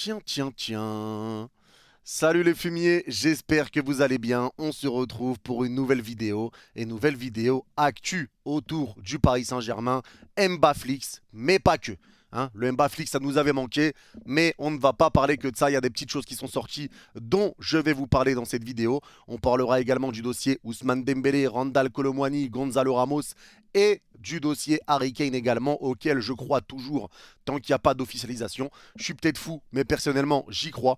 Tiens. Salut les fumiers, j'espère que vous allez bien. On se retrouve pour une nouvelle vidéo actu autour du Paris Saint-Germain, Mbaflix, mais pas que. Le Mbaflix, ça nous avait manqué, mais on ne va pas parler que de ça. Il y a des petites choses qui sont sorties dont je vais vous parler dans cette vidéo. On parlera également du dossier Ousmane Dembélé, Randal Kolo Muani, Gonzalo Ramos et du dossier Harry Kane également, auquel je crois toujours tant qu'il n'y a pas d'officialisation. Je suis peut-être fou, mais personnellement, j'y crois.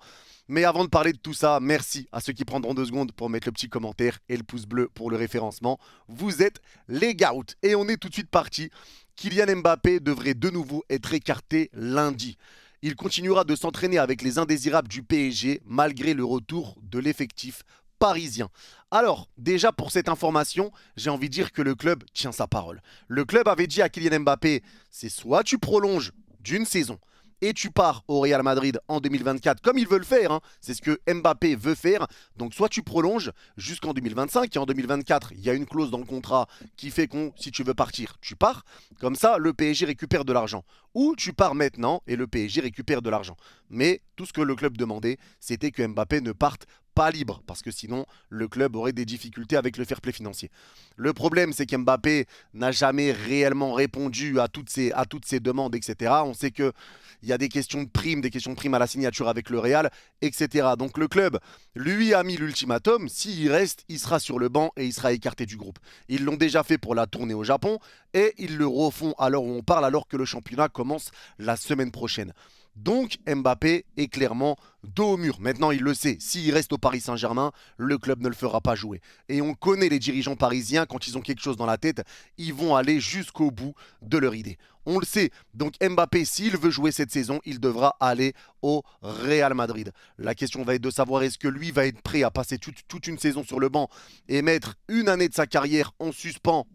Mais avant de parler de tout ça, merci à ceux qui prendront 2 secondes pour mettre le petit commentaire et le pouce bleu pour le référencement. Vous êtes les GOAT. Et on est tout de suite parti. Kylian Mbappé devrait de nouveau être écarté lundi. Il continuera de s'entraîner avec les indésirables du PSG malgré le retour de l'effectif parisien. Alors, déjà pour cette information, j'ai envie de dire que le club tient sa parole. Le club avait dit à Kylian Mbappé, c'est soit tu prolonges d'une saison, et tu pars au Real Madrid en 2024 comme ils veulent faire, c'est ce que Mbappé veut faire. Donc soit tu prolonges jusqu'en 2025 et en 2024 il y a une clause dans le contrat qui fait que si tu veux partir, tu pars. Comme ça le PSG récupère de l'argent. Ou tu pars maintenant et le PSG récupère de l'argent. Mais tout ce que le club demandait, c'était que Mbappé ne parte pas libre, parce que sinon le club aurait des difficultés avec le fair play financier. Le problème, c'est qu'Mbappé n'a jamais réellement répondu à toutes ces demandes, etc. On sait qu'il y a des questions de primes à la signature avec le Real, etc. Donc le club lui a mis l'ultimatum, s'il reste, il sera sur le banc et il sera écarté du groupe. Ils l'ont déjà fait pour la tournée au Japon et ils le refont à l'heure où on parle, alors que le championnat commence la semaine prochaine. Donc Mbappé est clairement dos au mur. Maintenant, il le sait, s'il reste au Paris Saint-Germain, le club ne le fera pas jouer. Et on connaît les dirigeants parisiens, quand ils ont quelque chose dans la tête, ils vont aller jusqu'au bout de leur idée. On le sait. Donc Mbappé, s'il veut jouer cette saison, il devra aller au Real Madrid. La question va être de savoir, est-ce que lui va être prêt à passer toute une saison sur le banc et mettre une année de sa carrière en suspens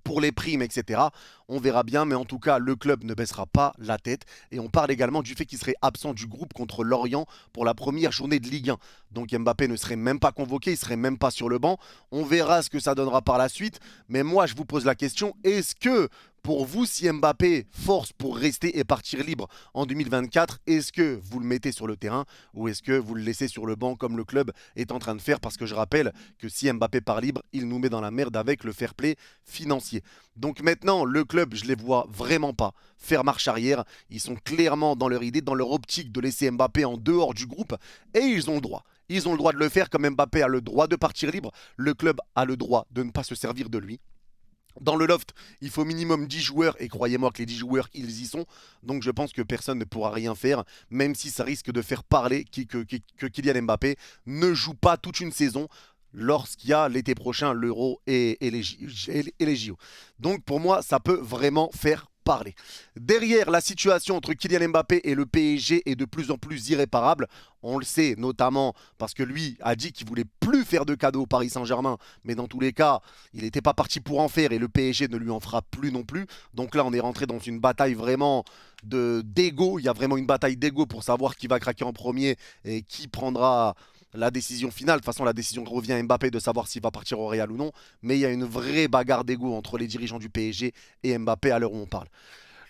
pour les primes, etc. On verra bien, mais en tout cas, le club ne baissera pas la tête. Et on parle également du fait qu'il serait absent du groupe contre Lorient pour la première journée de Ligue 1. Donc Mbappé ne serait même pas convoqué, il ne serait même pas sur le banc. On verra ce que ça donnera par la suite. Mais moi, je vous pose la question, est-ce que pour vous, si Mbappé force pour rester et partir libre en 2024, est-ce que vous le mettez sur le terrain ou est-ce que vous le laissez sur le banc comme le club est en train de faire? Parce que je rappelle que si Mbappé part libre, il nous met dans la merde avec le fair play financier. Donc maintenant, le club, je ne les vois vraiment pas faire marche arrière. Ils sont clairement dans leur idée, dans leur optique de laisser Mbappé en dehors du groupe et ils ont le droit. Ils ont le droit de le faire, comme Mbappé a le droit de partir libre. Le club a le droit de ne pas se servir de lui. Dans le loft, il faut minimum 10 joueurs et croyez-moi que les 10 joueurs, ils y sont. Donc je pense que personne ne pourra rien faire, même si ça risque de faire parler que Kylian Mbappé ne joue pas toute une saison lorsqu'il y a l'été prochain l'Euro et les JO. Donc pour moi, ça peut vraiment faire parler. Derrière, la situation entre Kylian Mbappé et le PSG est de plus en plus irréparable. On le sait notamment parce que lui a dit qu'il voulait plus faire de cadeaux au Paris Saint-Germain, mais dans tous les cas, il n'était pas parti pour en faire et le PSG ne lui en fera plus non plus. Donc là, on est rentré dans une bataille vraiment d'ego. Il y a vraiment une bataille d'ego pour savoir qui va craquer en premier et qui prendra la décision finale. De toute façon, la décision revient à Mbappé de savoir s'il va partir au Real ou non. Mais il y a une vraie bagarre d'ego entre les dirigeants du PSG et Mbappé à l'heure où on parle.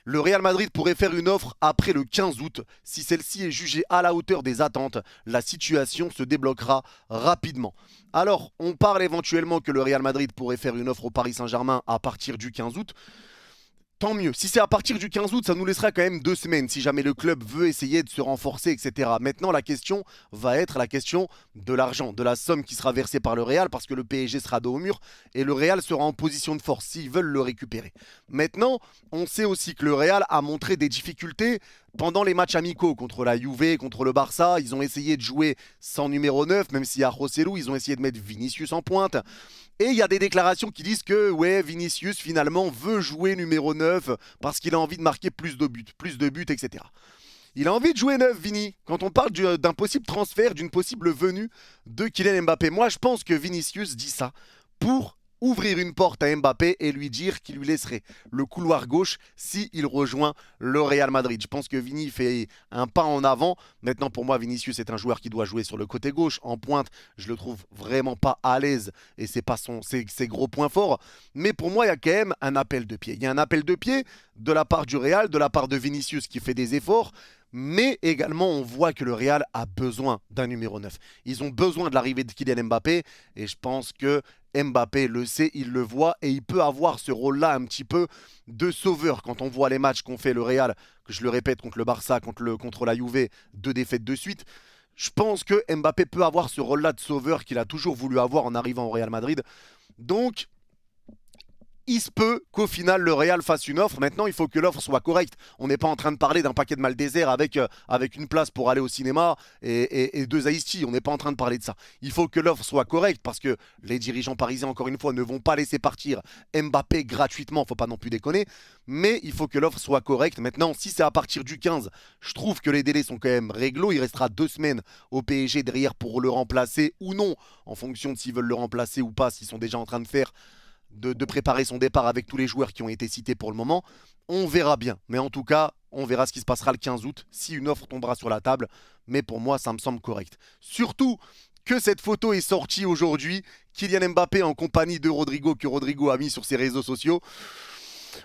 Le Real Madrid pourrait faire une offre après le 15 août. Si celle-ci est jugée à la hauteur des attentes, la situation se débloquera rapidement. Alors, on parle éventuellement que le Real Madrid pourrait faire une offre au Paris Saint-Germain à partir du 15 août. Tant mieux. Si c'est à partir du 15 août, ça nous laissera quand même 2 semaines si jamais le club veut essayer de se renforcer, etc. Maintenant, la question va être la question de l'argent, de la somme qui sera versée par le Real, parce que le PSG sera dos au mur et le Real sera en position de force s'ils veulent le récupérer. Maintenant, on sait aussi que le Real a montré des difficultés pendant les matchs amicaux contre la Juve, contre le Barça. Ils ont essayé de jouer sans numéro 9, même si à Joselu, ils ont essayé de mettre Vinicius en pointe. Et il y a des déclarations qui disent que ouais, Vinicius finalement veut jouer numéro 9 parce qu'il a envie de marquer plus de buts, etc. Il a envie de jouer 9, Vini, quand on parle d'un possible transfert, d'une possible venue de Kylian Mbappé. Moi, je pense que Vinicius dit ça pour ouvrir une porte à Mbappé et lui dire qu'il lui laisserait le couloir gauche s'il rejoint le Real Madrid. Je pense que Vini fait un pas en avant. Maintenant, pour moi, Vinicius est un joueur qui doit jouer sur le côté gauche. En pointe, je le trouve vraiment pas à l'aise et c'est pas ses gros points forts. Mais pour moi, il y a quand même un appel de pied. Il y a un appel de pied de la part du Real, de la part de Vinicius qui fait des efforts. Mais également, on voit que le Real a besoin d'un numéro 9. Ils ont besoin de l'arrivée de Kylian Mbappé. Et je pense que Mbappé le sait, il le voit. Et il peut avoir ce rôle-là un petit peu de sauveur. Quand on voit les matchs qu'ont fait le Real, que je le répète, contre le Barça, contre la Juve, 2 défaites de suite. Je pense que Mbappé peut avoir ce rôle-là de sauveur qu'il a toujours voulu avoir en arrivant au Real Madrid. Donc, il se peut qu'au final le Real fasse une offre. Maintenant, il faut que l'offre soit correcte. On n'est pas en train de parler d'un paquet de mal désert avec une place pour aller au cinéma et 2 iced tea. On n'est pas en train de parler de ça. Il faut que l'offre soit correcte parce que les dirigeants parisiens, encore une fois, ne vont pas laisser partir Mbappé gratuitement. Faut pas non plus déconner. Mais il faut que l'offre soit correcte. Maintenant, si c'est à partir du 15, je trouve que les délais sont quand même réglo. Il restera 2 semaines au PSG derrière pour le remplacer ou non, en fonction de s'ils veulent le remplacer ou pas, s'ils sont déjà en train de faire de préparer son départ avec tous les joueurs qui ont été cités pour le moment. On verra bien. Mais en tout cas, on verra ce qui se passera le 15 août, si une offre tombera sur la table. Mais pour moi, ça me semble correct. Surtout que cette photo est sortie aujourd'hui. Kylian Mbappé en compagnie de Rodrigo, que Rodrigo a mis sur ses réseaux sociaux.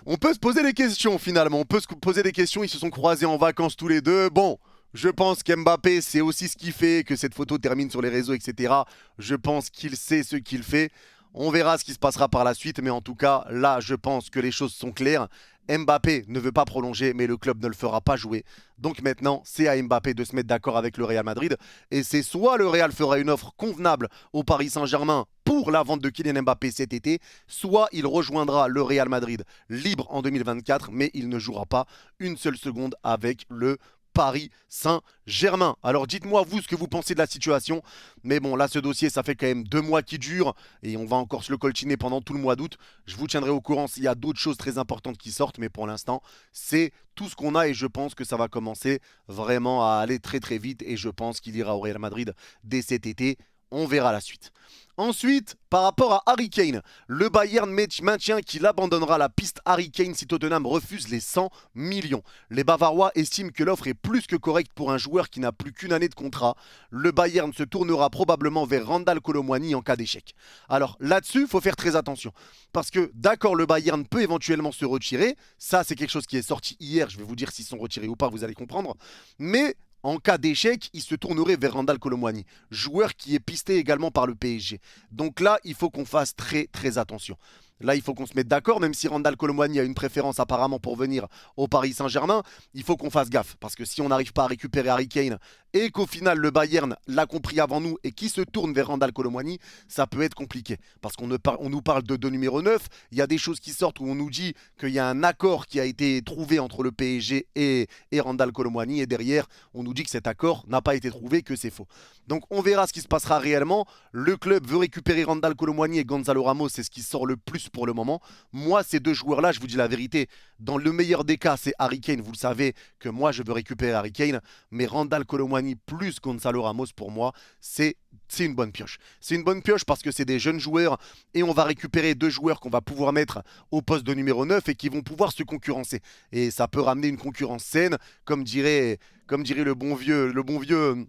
On peut se poser des questions finalement. On peut se poser des questions. Ils se sont croisés en vacances tous les deux. Bon, je pense qu'Mbappé, c'est aussi ce qui fait que cette photo termine sur les réseaux, etc. Je pense qu'il sait ce qu'il fait. On verra ce qui se passera par la suite, mais en tout cas, là, je pense que les choses sont claires. Mbappé ne veut pas prolonger, mais le club ne le fera pas jouer. Donc maintenant, c'est à Mbappé de se mettre d'accord avec le Real Madrid. Et c'est soit le Real fera une offre convenable au Paris Saint-Germain pour la vente de Kylian Mbappé cet été, soit il rejoindra le Real Madrid libre en 2024, mais il ne jouera pas une seule seconde avec le Paris Saint-Germain. Alors dites-moi vous ce que vous pensez de la situation. Mais bon, là ce dossier, ça fait quand même 2 mois qu'il dure et on va encore se le coltiner pendant tout le mois d'août. Je vous tiendrai au courant s'il y a d'autres choses très importantes qui sortent. Mais pour l'instant, c'est tout ce qu'on a et je pense que ça va commencer vraiment à aller très très vite. Et je pense qu'il ira au Real Madrid dès cet été. On verra la suite. Ensuite, par rapport à Harry Kane, le Bayern maintient qu'il abandonnera la piste Harry Kane si Tottenham refuse les 100 millions. Les Bavarois estiment que l'offre est plus que correcte pour un joueur qui n'a plus qu'une année de contrat. Le Bayern se tournera probablement vers Randal Kolo Muani en cas d'échec. Alors là-dessus, il faut faire très attention. Parce que d'accord, le Bayern peut éventuellement se retirer. Ça, c'est quelque chose qui est sorti hier. Je vais vous dire s'ils sont retirés ou pas, vous allez comprendre. Mais en cas d'échec, il se tournerait vers Randal Kolo Muani, joueur qui est pisté également par le PSG. Donc là, il faut qu'on fasse très très attention. Là, il faut qu'on se mette d'accord, même si Randal Kolo Muani a une préférence apparemment pour venir au Paris Saint-Germain, il faut qu'on fasse gaffe. Parce que si on n'arrive pas à récupérer Harry Kane et qu'au final le Bayern l'a compris avant nous et qui se tourne vers Randal Kolo Muani, ça peut être compliqué. Parce qu'on nous parle de numéro 9, il y a des choses qui sortent où on nous dit qu'il y a un accord qui a été trouvé entre le PSG et Randal Kolo Muani, et derrière, on nous dit que cet accord n'a pas été trouvé, que c'est faux. Donc on verra ce qui se passera réellement. Le club veut récupérer Randal Kolo Muani et Gonzalo Ramos, c'est ce qui sort le plus pour le moment. Moi, ces 2 joueurs-là, je vous dis la vérité, dans le meilleur des cas, c'est Harry Kane. Vous le savez que moi, je veux récupérer Harry Kane, mais Randal Kolo Muani plus Gonzalo Ramos, pour moi, c'est une bonne pioche. C'est une bonne pioche parce que c'est des jeunes joueurs et on va récupérer 2 joueurs qu'on va pouvoir mettre au poste de numéro 9 et qui vont pouvoir se concurrencer. Et ça peut ramener une concurrence saine, comme dirait le bon vieux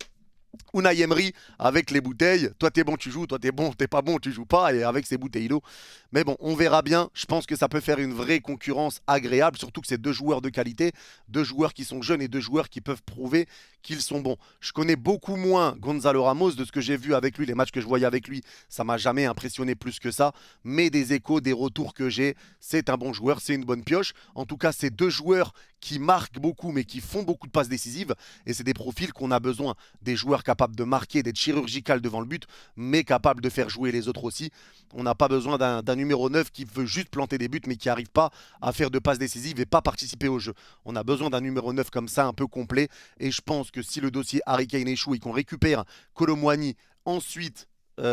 Unai Emery avec les bouteilles. Toi t'es bon, tu joues, toi t'es pas bon, tu joues pas, et avec ces bouteilles d'eau. Mais bon, on verra bien. Je pense que ça peut faire une vraie concurrence agréable, surtout que c'est 2 joueurs de qualité, 2 joueurs qui sont jeunes et 2 joueurs qui peuvent prouver qu'ils sont bons. Je connais beaucoup moins Gonzalo Ramos. De ce que j'ai vu avec lui, les matchs que je voyais avec lui, ça m'a jamais impressionné plus que ça. Mais des échos, des retours que j'ai, c'est un bon joueur, c'est une bonne pioche. En tout cas, c'est 2 joueurs qui marquent beaucoup mais qui font beaucoup de passes décisives, et c'est des profils qu'on a besoin, des joueurs capables de marquer, d'être chirurgical devant le but, mais capables de faire jouer les autres aussi. On n'a pas besoin d'un numéro 9 qui veut juste planter des buts mais qui n'arrive pas à faire de passes décisives et pas participer au jeu. On a besoin d'un numéro 9 comme ça, un peu complet, et je pense que si le dossier Harry Kane échoue et qu'on récupère Kolo Muani, ensuite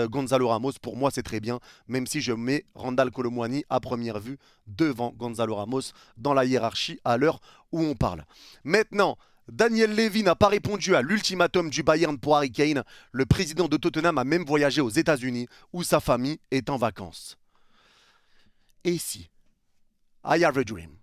Gonzalo Ramos, pour moi c'est très bien, même si je mets Randal Kolo Muani à première vue devant Gonzalo Ramos dans la hiérarchie à l'heure où on parle. Maintenant, Daniel Levy n'a pas répondu à l'ultimatum du Bayern pour Harry Kane. Le président de Tottenham a même voyagé aux États-Unis où sa famille est en vacances. Et si I have a dream.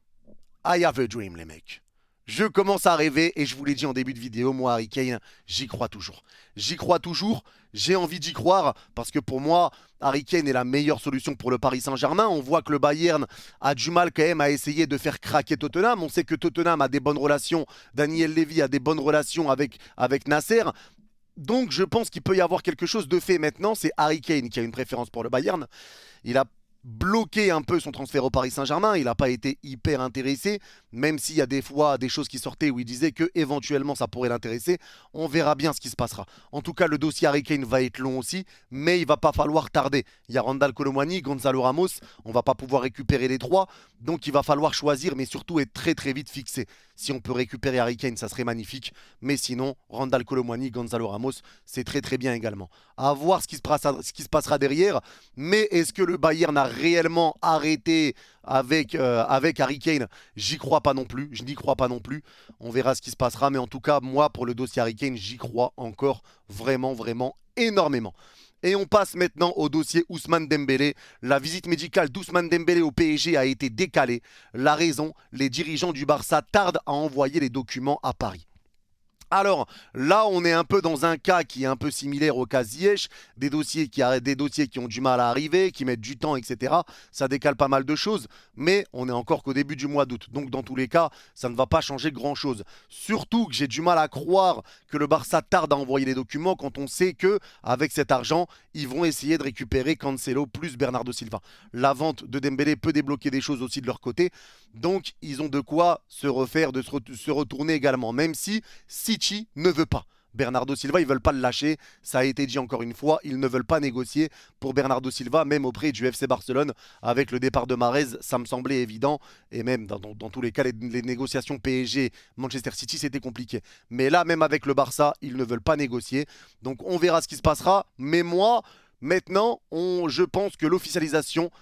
I have a dream, les mecs. Je commence à rêver et je vous l'ai dit en début de vidéo, moi Harry Kane, j'y crois toujours. J'y crois toujours, j'ai envie d'y croire parce que pour moi, Harry Kane est la meilleure solution pour le Paris Saint-Germain. On voit que le Bayern a du mal quand même à essayer de faire craquer Tottenham. On sait que Tottenham a des bonnes relations, Daniel Levy a des bonnes relations avec Nasser. Donc je pense qu'il peut y avoir quelque chose de fait maintenant. C'est Harry Kane qui a une préférence pour le Bayern. Il a bloqué un peu son transfert au Paris Saint-Germain. Il n'a pas été hyper intéressé, même s'il y a des fois des choses qui sortaient où il disait que éventuellement ça pourrait l'intéresser. On verra bien ce qui se passera. En tout cas, le dossier Harry Kane va être long aussi, mais il va pas falloir tarder. Il y a Randal Kolo Muani, Gonzalo Ramos. On va pas pouvoir récupérer les trois, donc il va falloir choisir, mais surtout être très très vite fixé. Si on peut récupérer Harry Kane, ça serait magnifique. Mais sinon, Randal Kolo Muani, Gonzalo Ramos, c'est très très bien également. À voir ce qui se passera derrière. Mais est-ce que le Bayern a réellement arrêté avec Harry Kane? J'y crois pas non plus. Je n'y crois pas non plus. On verra ce qui se passera. Mais en tout cas, moi, pour le dossier Harry Kane, j'y crois encore vraiment, vraiment énormément. Et on passe maintenant au dossier Ousmane Dembélé. La visite médicale d'Ousmane Dembélé au PSG a été décalée. La raison, les dirigeants du Barça tardent à envoyer les documents à Paris. Alors là, on est un peu dans un cas qui est un peu similaire au cas Ziyech, des dossiers qui ont du mal à arriver, qui mettent du temps, etc. Ça décale pas mal de choses, mais on est encore qu'au début du mois d'août. Donc dans tous les cas, ça ne va pas changer grand-chose. Surtout que j'ai du mal à croire que le Barça tarde à envoyer les documents quand on sait que avec cet argent, ils vont essayer de récupérer Cancelo plus Bernardo Silva. La vente de Dembélé peut débloquer des choses aussi de leur côté. Donc ils ont de quoi se refaire, se retourner également, même si City ne veut pas. Bernardo Silva, ils ne veulent pas le lâcher. Ça a été dit encore une fois, ils ne veulent pas négocier pour Bernardo Silva, même auprès du FC Barcelone. Avec le départ de Mahrez, ça me semblait évident. Et même dans tous les cas, les négociations PSG-Manchester City, c'était compliqué. Mais là, même avec le Barça, ils ne veulent pas négocier. Donc on verra ce qui se passera. Mais moi, maintenant, je pense que l'officialisation,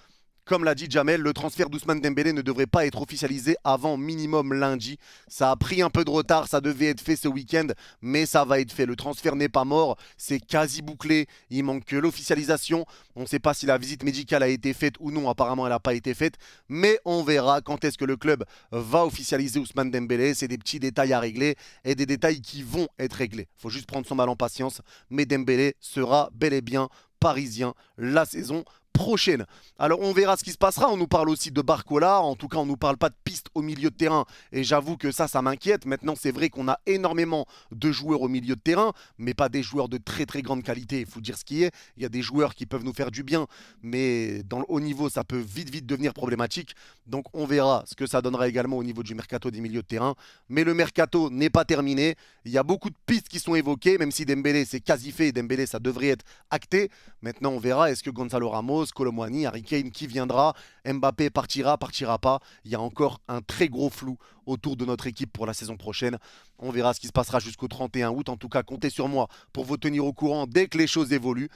comme l'a dit Jamel, le transfert d'Ousmane Dembélé ne devrait pas être officialisé avant minimum lundi. Ça a pris un peu de retard, ça devait être fait ce week-end, mais ça va être fait. Le transfert n'est pas mort, c'est quasi bouclé. Il manque que l'officialisation. On ne sait pas si la visite médicale a été faite ou non, apparemment elle n'a pas été faite. Mais on verra quand est-ce que le club va officialiser Ousmane Dembélé. C'est des petits détails à régler et des détails qui vont être réglés. Il faut juste prendre son mal en patience. Mais Dembélé sera bel et bien parisien la saison prochaine. Alors on verra ce qui se passera. On nous parle aussi de Barcola. En tout cas, on ne nous parle pas de piste au milieu de terrain. Et j'avoue que ça m'inquiète. Maintenant, c'est vrai qu'on a énormément de joueurs au milieu de terrain, mais pas des joueurs de très très grande qualité. Il faut dire ce qui est. Il y a des joueurs qui peuvent nous faire du bien, mais dans le haut niveau, ça peut vite devenir problématique. Donc on verra ce que ça donnera également au niveau du mercato des milieux de terrain. Mais le mercato n'est pas terminé. Il y a beaucoup de pistes qui sont évoquées, même si Dembélé, c'est quasi fait. Dembélé, ça devrait être acté. Maintenant, on verra. Est-ce que Gonzalo Ramos, Kolo Muani, Harry Kane, qui viendra? Mbappé partira pas? Il y a encore un très gros flou autour de notre équipe pour la saison prochaine. On verra ce qui se passera jusqu'au 31 août. En tout cas, comptez sur moi pour vous tenir au courant dès que les choses évoluent.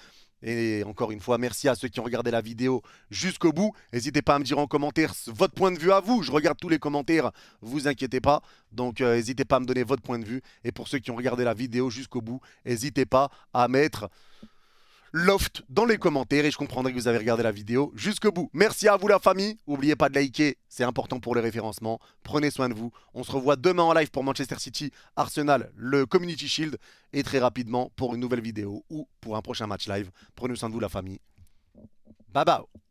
Et encore une fois, merci à ceux qui ont regardé la vidéo jusqu'au bout. N'hésitez pas à me dire en commentaire votre point de vue à vous. Je regarde tous les commentaires, vous inquiétez pas. Donc n'hésitez pas à me donner votre point de vue. Et pour ceux qui ont regardé la vidéo jusqu'au bout, n'hésitez pas à mettre Loft dans les commentaires et je comprendrai que vous avez regardé la vidéo jusqu'au bout. Merci à vous la famille. N'oubliez pas de liker, c'est important pour le référencement. Prenez soin de vous. On se revoit demain en live pour Manchester City, Arsenal, le Community Shield et très rapidement pour une nouvelle vidéo ou pour un prochain match live. Prenez soin de vous la famille. Bye bye.